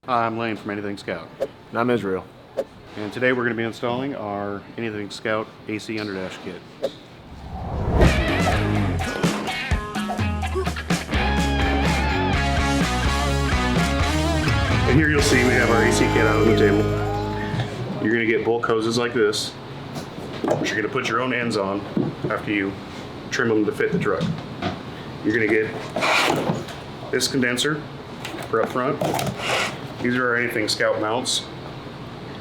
I'm Lane from Anything Scout. And I'm Israel. And today we're going to be installing our Anything Scout AC underdash kit. And here you'll see we have our AC kit out on the table. You're going to get bulk hoses like this, which you're going to put your own ends on after you trim them to fit the truck. You're going to get this condenser for up front. These are our Anything Scout mounts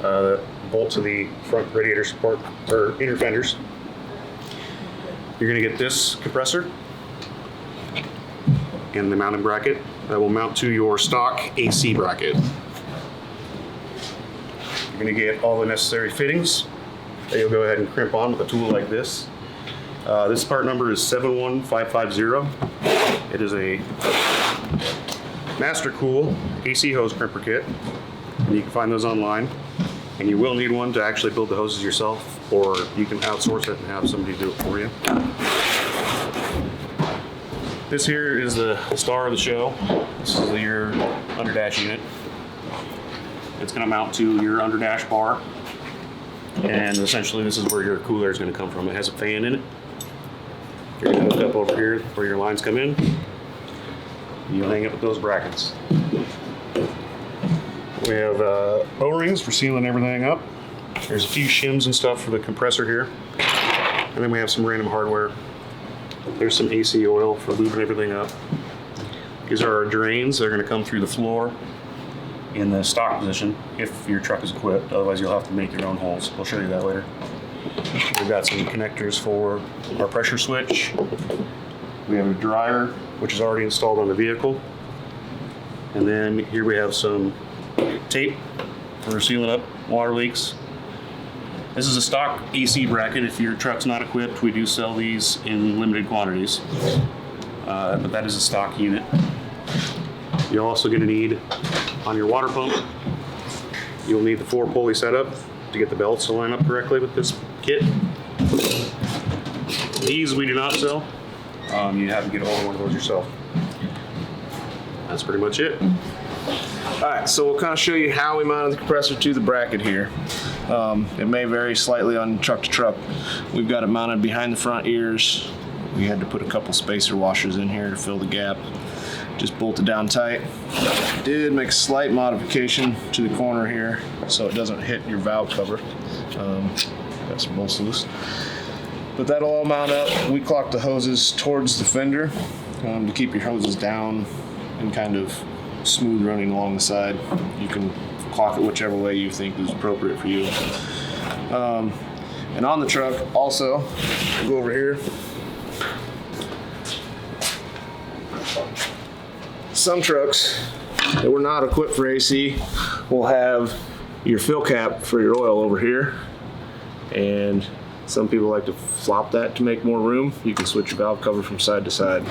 that bolt to the front radiator support or inner fenders. You're going to get this compressor and the mounting bracket that will mount to your stock AC bracket. You're going to get all the necessary fittings that you'll go ahead and crimp on with a tool like this. This part number is 71550. It is a Master Cool AC hose crimper kit, and you can find those online. And you will need one to actually build the hoses yourself, or you can outsource it and have somebody do it for you. This here is the star of the show. This is your underdash unit. It's going to mount to your underdash bar, and essentially this is where your cooler is going to come from. It has a fan in it. You're going to hook up over here where your lines come in. You hang it with those brackets. We have O-rings for sealing everything up. There's a few shims and stuff for the compressor here. And then we have some random hardware. There's some AC oil for lubing everything up. These are our drains. They're going to come through the floor in the stock position if your truck is equipped. Otherwise, you'll have to make your own holes. We'll show you that later. We've got some connectors for our pressure switch. We have a dryer, which is already installed on the vehicle. And then here we have some tape for sealing up water leaks. This is a stock AC bracket. If your truck's not equipped, we do sell these in limited quantities. But that is a stock unit. You're also going to need, on your water pump, you'll need the 4-pulley setup to get the belts to line up correctly with this kit. These we do not sell. You have to get a hold of one of those yourself. That's pretty much it. Alright, so we'll kind of show you how we mounted the compressor to the bracket here. It may vary slightly on truck to truck. We've got it mounted behind the front ears. We had to put a couple spacer washers in here to fill the gap. Just bolted down tight. Did make a slight modification to the corner here so it doesn't hit your valve cover. Got some bolts loose. But that'll all mount up. We clock the hoses towards the fender to keep your hoses down and kind of smooth running along the side. You can clock it whichever way you think is appropriate for you. And on the truck also, we'll go over here. Some trucks that were not equipped for AC will have your fill cap for your oil over here, and some people like to flop that to make more room. You can switch your valve cover from side to side.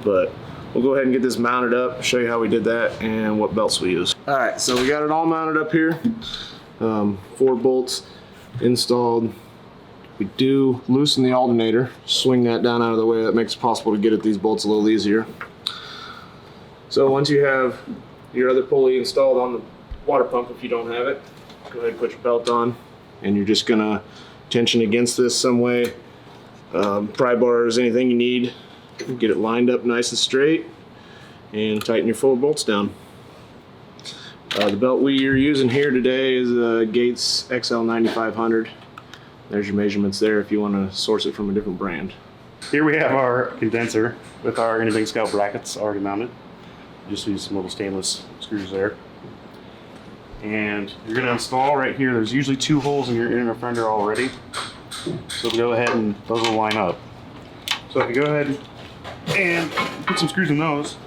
But we'll go ahead and get this mounted up, show you how we did that and what belts we use. All right, so we got it all mounted up here. 4 bolts installed. We do loosen the alternator, swing that down out of the way. That makes it possible to get at these bolts a little easier. So once you have your other pulley installed on the water pump, if you don't have it, go ahead and put your belt on, and you're just gonna tension against this some way. Pry bars, anything you need. Get it lined up nice and straight, and tighten your 4 bolts down. The belt we are using here today is a Gates XL 9500. There's your measurements there if you want to source it from a different brand. Here we have our condenser with our Anything Scout brackets already mounted. Just use some little stainless screws there. And you're going to install right here. There's usually 2 holes in your inner fender already. So we'll go ahead and those will line up. So if you go ahead and put some screws in those,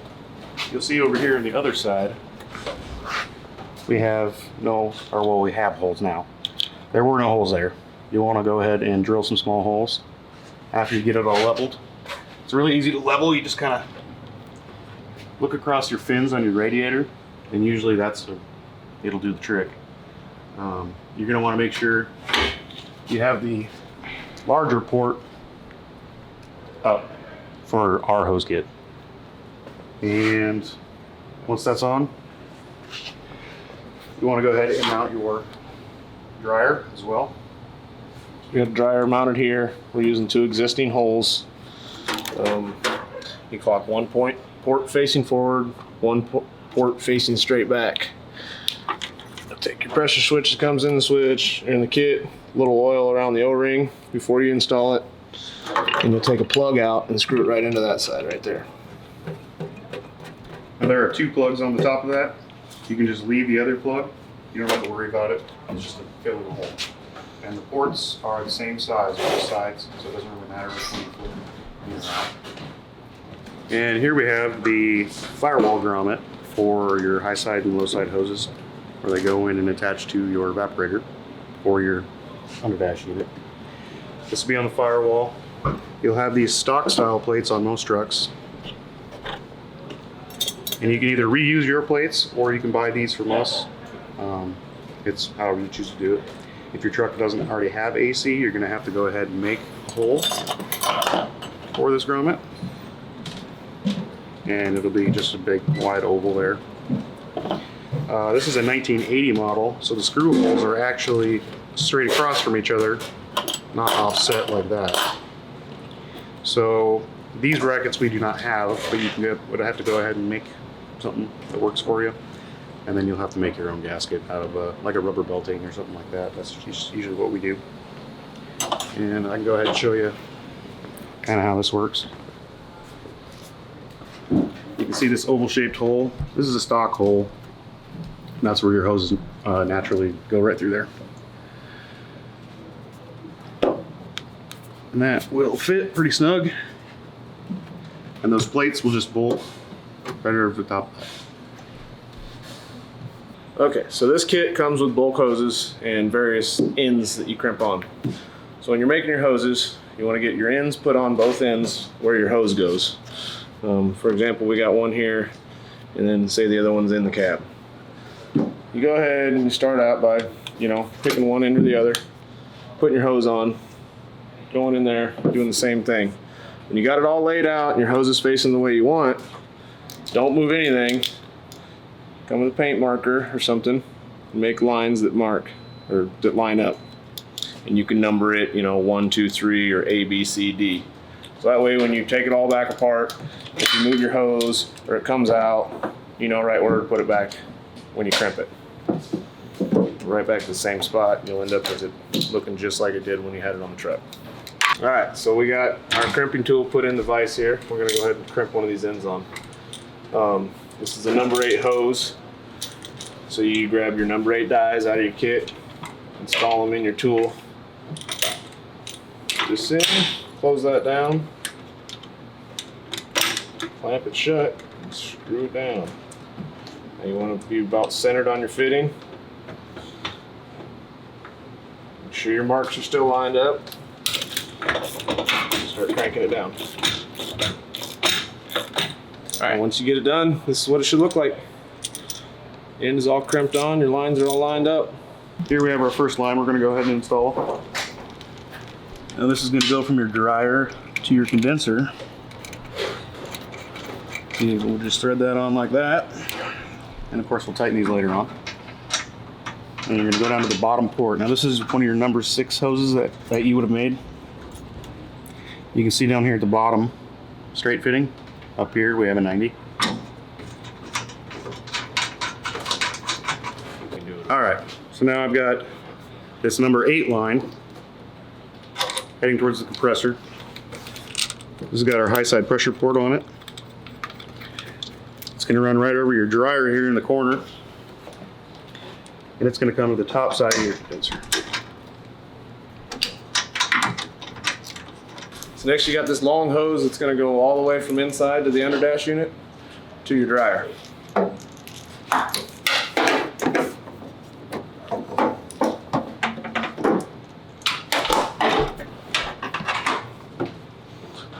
you'll see over here on the other side, we have we have holes now. There were no holes there. You'll want to go ahead and drill some small holes after you get it all leveled. It's really easy to level. You just kind of look across your fins on your radiator, and usually it'll do the trick. You're going to want to make sure you have the larger port up for our hose kit. And once that's on, You want to go ahead and mount your dryer as well. We got the dryer mounted here. We're using 2 existing holes. You clock 1 port facing forward, 1 port facing straight back. Take your pressure switch that comes in the switch, in the kit, a little oil around the O-ring before you install it, and you'll take a plug out and screw it right into that side right there. Now there are 2 plugs on the top of that. You can just leave the other plug. You don't have to worry about it. It's just a filling a hole. And the ports are the same size on both sides, so it doesn't really matter which one you put in or out. And here we have the firewall grommet for your high side and low side hoses, where they go in and attach to your evaporator or your underdash unit. This will be on the firewall. You'll have these stock style plates on most trucks. And you can either reuse your plates or you can buy these from us. It's however you choose to do it. If your truck doesn't already have AC, you're gonna have to go ahead and make a hole for this grommet. And it'll be just a big wide oval there. This is a 1980 model, so the screw holes are actually straight across from each other, not offset like that. So these brackets we do not have, but would have to go ahead and make something that works for you. And then you'll have to make your own gasket out of like a rubber belting or something like that. That's usually what we do. And I can go ahead and show you kind of how this works. You can see this oval shaped hole. This is a stock hole. And that's where your hoses naturally go right through there. And that will fit pretty snug. And those plates will just bolt right over the top. Okay, so this kit comes with bulk hoses and various ends that you crimp on. So when you're making your hoses, you want to get your ends put on both ends where your hose goes. For example, we got one here, and then say the other one's in the cab. You go ahead and you start out by, picking one end or the other, putting your hose on, going in there, doing the same thing. When you got it all laid out and your hose is facing the way you want, don't move anything. Come with a paint marker or something and make lines that mark or that line up. And you can number it, 1, 2, 3 or A, B, C, D. So that way when you take it all back apart, if you move your hose or it comes out, you know right where to put it back when you crimp it. Right back to the same spot, and you'll end up with it looking just like it did when you had it on the truck. All right, so we got our crimping tool put in the vise here. We're gonna go ahead and crimp one of these ends on. This is a number 8 hose. So you grab your number 8 dies out of your kit, install them in your tool. Put this in, close that down, clamp it shut, and screw it down. Now you want to be about centered on your fitting. Make sure your marks are still lined up. Start cranking it down. All right, once you get it done, this is what it should look like. End is all crimped on, your lines are all lined up. Here we have our first line we're going to go ahead and install. Now this is going to go from your dryer to your condenser. And we'll just thread that on like that. And of course we'll tighten these later on. And you're going to go down to the bottom port. Now this is one of your number 6 hoses that you would have made. You can see down here at the bottom, straight fitting. Up here we have a 90. Alright, so now I've got this number 8 line heading towards the compressor. This has got our high side pressure port on it. It's going to run right over your dryer here in the corner. And it's going to come to the top side of your condenser. So next you got this long hose that's going to go all the way from inside to the underdash unit to your dryer.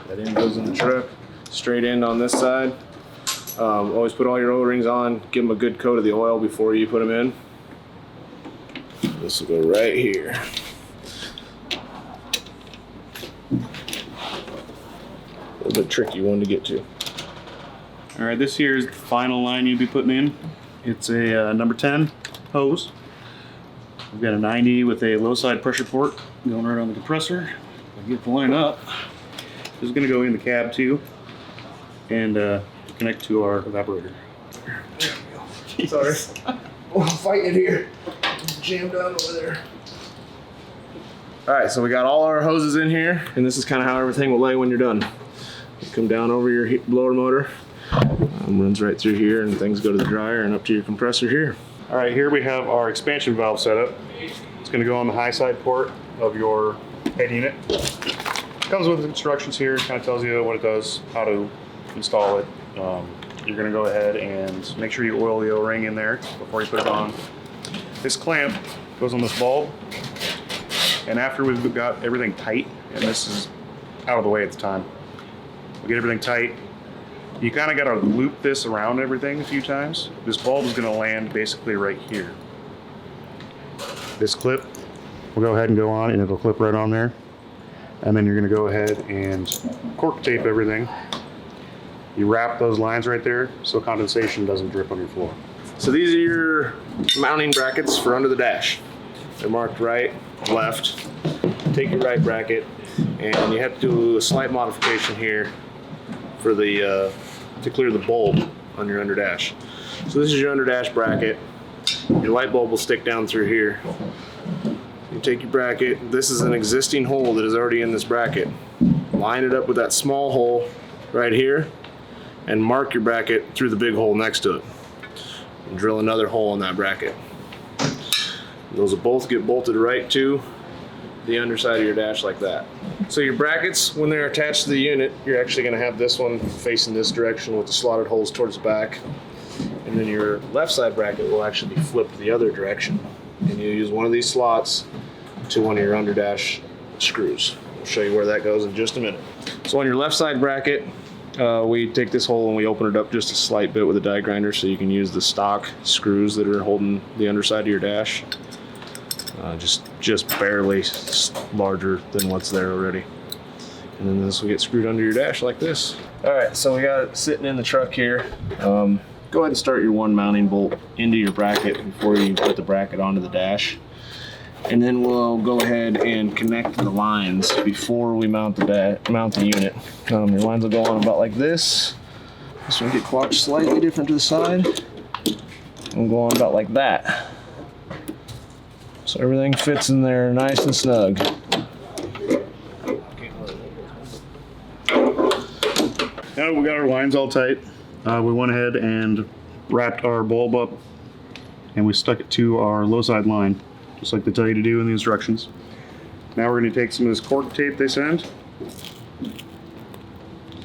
That end goes in the truck, straight end on this side. Always put all your O-rings on, give them a good coat of the oil before you put them in. This will go right here. A little bit tricky one to get to. Alright, this here is the final line you'll be putting in. It's a number 10 hose. We've got a 90 with a low side pressure port going right on the compressor. I'll get the line up. This is going to go in the cab too and connect to our evaporator. Sorry. We'll fight it here. Jammed down over there. All right, so we got all our hoses in here, and this is kind of how everything will lay when you're done. You come down over your blower motor, runs right through here, and things go to the dryer and up to your compressor here. All right, here we have our expansion valve setup. It's going to go on the high side port of your head unit. Comes with instructions here, kind of tells you what it does, how to install it. You're going to go ahead and make sure you oil the O-ring in there before you put it on. This clamp goes on this bulb, and after we've got everything tight, and this is out of the way at the time, we get everything tight, you kind of got to loop this around everything a few times. This bulb is going to land basically right here. This clip will go ahead and go on, and it'll clip right on there. And then you're going to go ahead and cork tape everything. You wrap those lines right there so condensation doesn't drip on your floor. So these are your mounting brackets for under the dash. They're marked right, left. Take your right bracket, and you have to do a slight modification here for the to clear the bulb on your under dash. So this is your under dash bracket. Your light bulb will stick down through here. You take your bracket. This is an existing hole that is already in this bracket. Line it up with that small hole right here, and mark your bracket through the big hole next to it. And drill another hole in that bracket. Those will both get bolted right to the underside of your dash like that. So your brackets, when they're attached to the unit, you're actually going to have this one facing this direction with the slotted holes towards the back. And then your left side bracket will actually be flipped the other direction. And you use one of these slots to one of your under dash screws. I'll show you where that goes in just a minute. So on your left side bracket, we take this hole and we open it up just a slight bit with a die grinder so you can use the stock screws that are holding the underside of your dash. Just barely larger than what's there already. And then this will get screwed under your dash like this. All right, so we got it sitting in the truck here. Go ahead and start your one mounting bolt into your bracket before you put the bracket onto the dash. And then we'll go ahead and connect the lines before we mount the unit. Your lines will go on about like this. This one will get clocked slightly different to the side. And go on about like that. So everything fits in there nice and snug. Now that we got our lines all tight, we went ahead and wrapped our bulb up and we stuck it to our low side line, just like they tell you to do in the instructions. Now we're going to take some of this cork tape they send.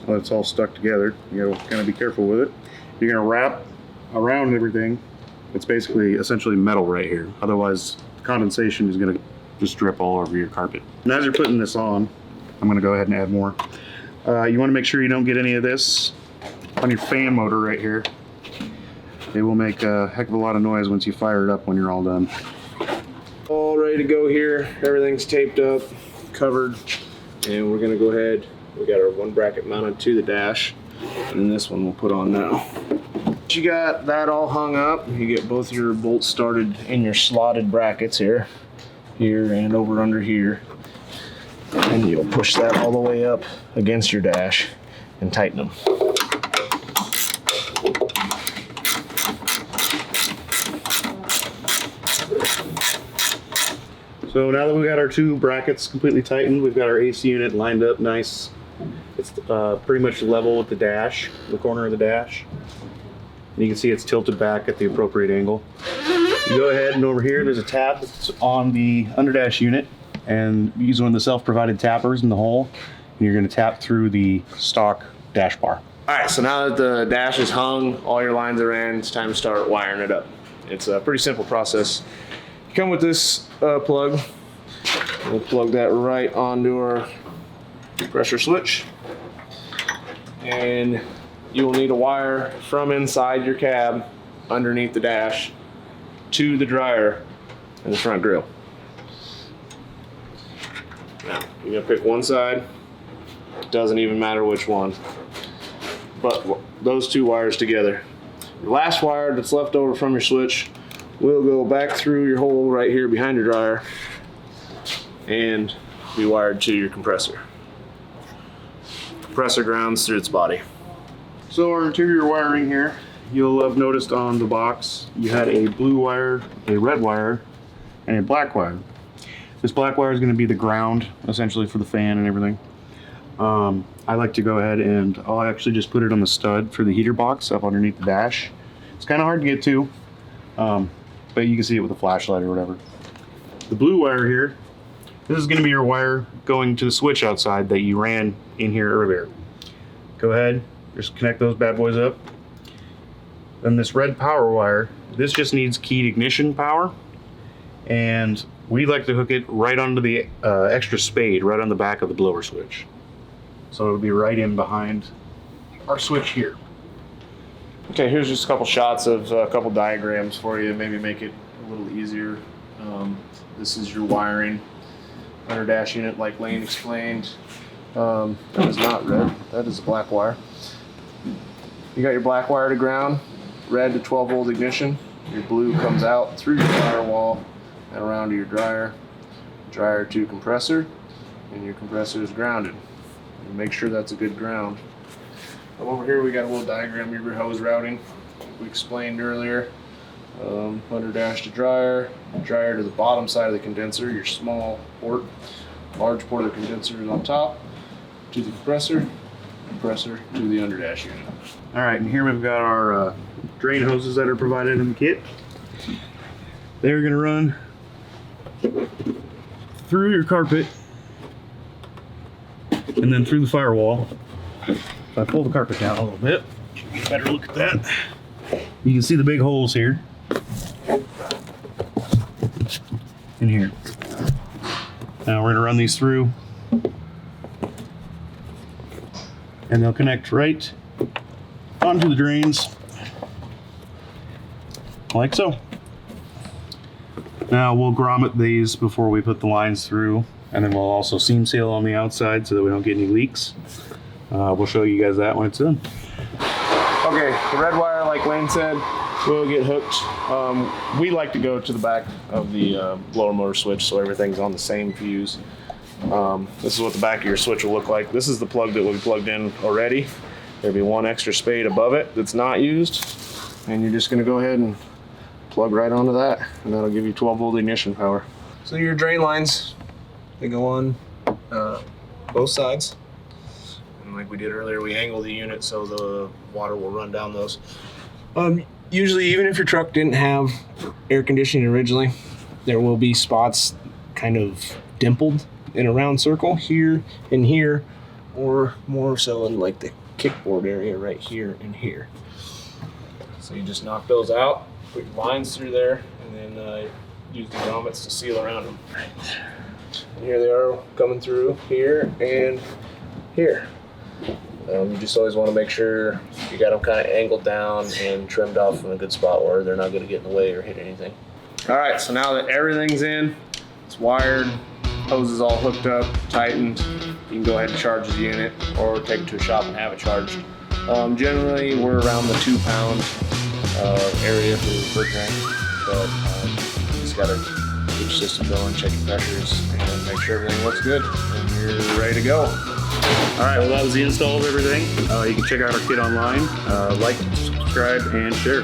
Well, it's all stuck together. You gotta kind of be careful with it. You're going to wrap around everything. It's basically essentially metal right here. Otherwise, condensation is going to just drip all over your carpet. And as you're putting this on, I'm going to go ahead and add more. You want to make sure you don't get any of this on your fan motor right here. It will make a heck of a lot of noise once you fire it up when you're all done. All ready to go here. Everything's taped up, covered, and we're going to go ahead. We got our one bracket mounted to the dash, and then this one we'll put on now. You got that all hung up. You get both your bolts started in your slotted brackets here and over under here. And you'll push that all the way up against your dash and tighten them. So now that we got our two brackets completely tightened, we've got our AC unit lined up nice. It's pretty much level with the dash, the corner of the dash. And you can see it's tilted back at the appropriate angle. You go ahead and over here, there's a tab that's on the underdash unit, and you use one of the self-provided tappers in the hole, and you're going to tap through the stock dash bar. All right, so now that the dash is hung, all your lines are in, it's time to start wiring it up. It's a pretty simple process. You come with this plug. We'll plug that right onto our pressure switch, and you will need a wire from inside your cab underneath the dash to the dryer and the front grill. Now, you're gonna pick one side. It doesn't even matter which one, but those two wires together. Your last wire that's left over from your switch will go back through your hole right here behind your dryer and be wired to your compressor. Compressor grounds through its body. So our interior wiring here, you'll have noticed on the box, you had a blue wire, a red wire, and a black wire. This black wire is going to be the ground, essentially, for the fan and everything. I like to go ahead and I'll actually just put it on the stud for the heater box up underneath the dash. It's kind of hard to get to, but you can see it with a flashlight or whatever. The blue wire here, this is going to be your wire going to the switch outside that you ran in here earlier. Go ahead, just connect those bad boys up. Then this red power wire, this just needs keyed ignition power, and we like to hook it right onto the extra spade right on the back of the blower switch. So it'll be right in behind our switch here. Okay, here's just a couple shots of a couple diagrams for you, maybe make it a little easier. This is your wiring under dash unit like Lane explained. That is not red, that is a black wire. You got your black wire to ground, red to 12 volt ignition. Your blue comes out through your firewall and around to your dryer, dryer to compressor, and your compressor is grounded. And make sure that's a good ground. Over here we got a little diagram of your hose routing we explained earlier. Under dash to dryer, dryer to the bottom side of the condenser, your small port. Large port of the condenser is on top, to the compressor, compressor to the under dash unit. All right, and here we've got our drain hoses that are provided in the kit. They're gonna run through your carpet and then through the firewall. If I pull the carpet down a little bit, get a better look at that. You can see the big holes here. In here. Now we're gonna run these through and they'll connect right onto the drains like so. Now we'll grommet these before we put the lines through, and then we'll also seam seal on the outside so that we don't get any leaks. We'll show you guys that when it's done. Okay, the red wire, like Lane said, will get hooked. We like to go to the back of the blower motor switch so everything's on the same fuse. This is what the back of your switch will look like. This is the plug that will be plugged in already. There'll be one extra spade above it that's not used, and you're just gonna go ahead and plug right onto that, and that'll give you 12 volt ignition power. So your drain lines, they go on both sides. And like we did earlier, we angle the unit so the water will run down those. Usually, even if your truck didn't have air conditioning originally, there will be spots kind of dimpled in a round circle here and here, or more so in like the kickboard area right here and here. So you just knock those out, put your lines through there, and then use the grommets to seal around them. And here they are coming through here and here. You just always want to make sure you got them kind of angled down and trimmed off in a good spot where they're not going to get in the way or hit anything. All right, so now that everything's in, it's wired, hose is all hooked up, tightened, you can go ahead and charge the unit or take it to a shop and have it charged. Generally, we're around the 2 pound area for the refrigerant, but you just got to get your system going, check your pressures, and make sure everything looks good, and you're ready to go. All right, well that was the install of everything. You can check out our kit online, like, subscribe, and share.